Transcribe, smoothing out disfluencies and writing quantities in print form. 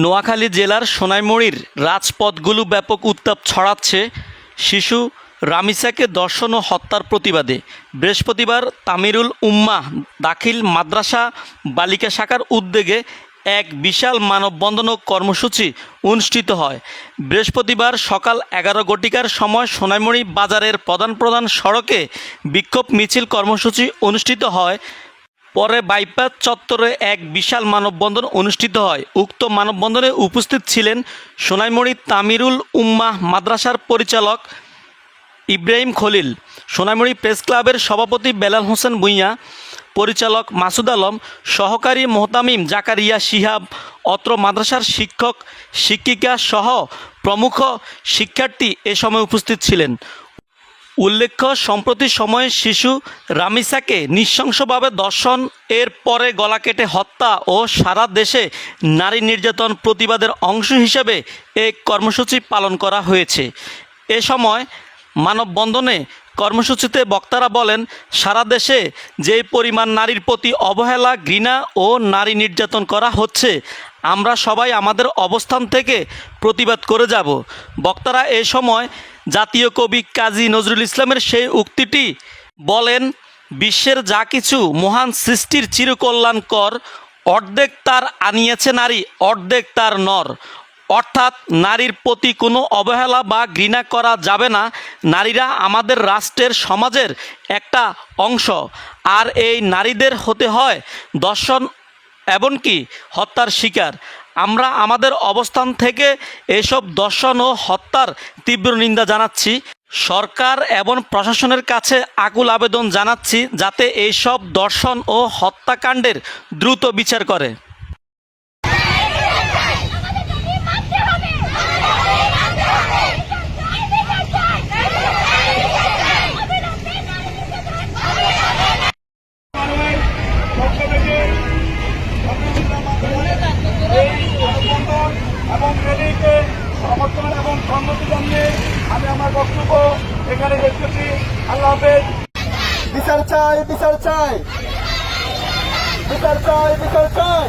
নোয়াখালী জেলার সোনাইমুড়ীর রাজপথগুলো ব্যাপক উত্তাপ ছড়াচ্ছে শিশু রামিসাকে ধর্ষণ ও হত্যার প্রতিবাদে। বৃহস্পতিবার তামিরুল উম্মাহ দাখিল মাদ্রাসা বালিকা শাখার উদ্যোগে এক বিশাল মানববন্ধন ও কর্মসূচি অনুষ্ঠিত হয়। বৃহস্পতিবার সকাল 11 ঘটিকার সময় সোনাইমুড়ী বাজারের প্রধান সড়কে বিক্ষোভ মিছিল কর্মসূচি অনুষ্ঠিত হয়। পরে বাইপাস চত্বরে এক বিশাল মানববন্ধন অনুষ্ঠিত হয়। উক্ত মানববন্ধনে উপস্থিত ছিলেন সোনাইমুড়ী তামিরুল উম্মাহ মাদ্রাসার পরিচালক ইব্রাহিম খলিল, সোনাইমুড়ী প্রেস ক্লাবের সভাপতি বেলাল হোসেন ভূঁইয়া, পরিচালক মাসুদ আলম, সহকারী মোহতামিম জাকারিয়া শিহাব, অত্র মাদ্রাসার শিক্ষক শিক্ষিকা সহ প্রমুখ শিক্ষার্থী এ সময় উপস্থিত ছিলেন। উল্লেখ্য, সম্প্রতি সময়ে শিশু রামিসাকে নৃশংসভাবে ধর্ষণ এর পরে গলা কেটে হত্যা ও সারা দেশে নারী নির্যাতন প্রতিবাদের অংশ হিসেবে এই কর্মসূচি পালন করা হয়েছে। এ সময় মানববন্ধনে কর্মসূচিতে বক্তারা বলেন, সারা দেশে যে পরিমাণ নারীর প্রতি অবহেলা, ঘৃণা ও নারী নির্যাতন করা হচ্ছে, আমরা সবাই আমাদের অবস্থান থেকে প্রতিবাদ করে যাব। বক্তারা এ সময় জাতীয় কবি কাজী নজরুল ইসলামের সেই উক্তিটি বলেন, বিশ্বের যা কিছু মহান সৃষ্টির চিরকল্যাণকর, অর্ধেক তার আনিয়েছে নারী, অর্ধেক তার নর। অর্থাৎ নারীর প্রতি কোনো অবহেলা বা ঘৃণা করা যাবে না। নারীরা আমাদের রাষ্ট্রের সমাজের একটা অংশ, আর এই নারীদের হতে হয় ধর্ষণ এমনকি হত্যার শিকার। আমরা আমাদের অবস্থান থেকে এসব ধর্ষণ ও হত্যার তীব্র নিন্দা জানাচ্ছি। সরকার এবং প্রশাসনের কাছে আকুল আবেদন জানাচ্ছি যাতে এইসব ধর্ষণ ও হত্যাকাণ্ডের দ্রুত বিচার করে। এবং রেলিকে সমর্থন এবং সম্মতি জানিয়ে আমি আমার বক্তব্য এখানে রেখেছি। আল্লাহ হাফেজ। বিচার চাই, বিচার চাই, বিচার চাই, বিচার চাই।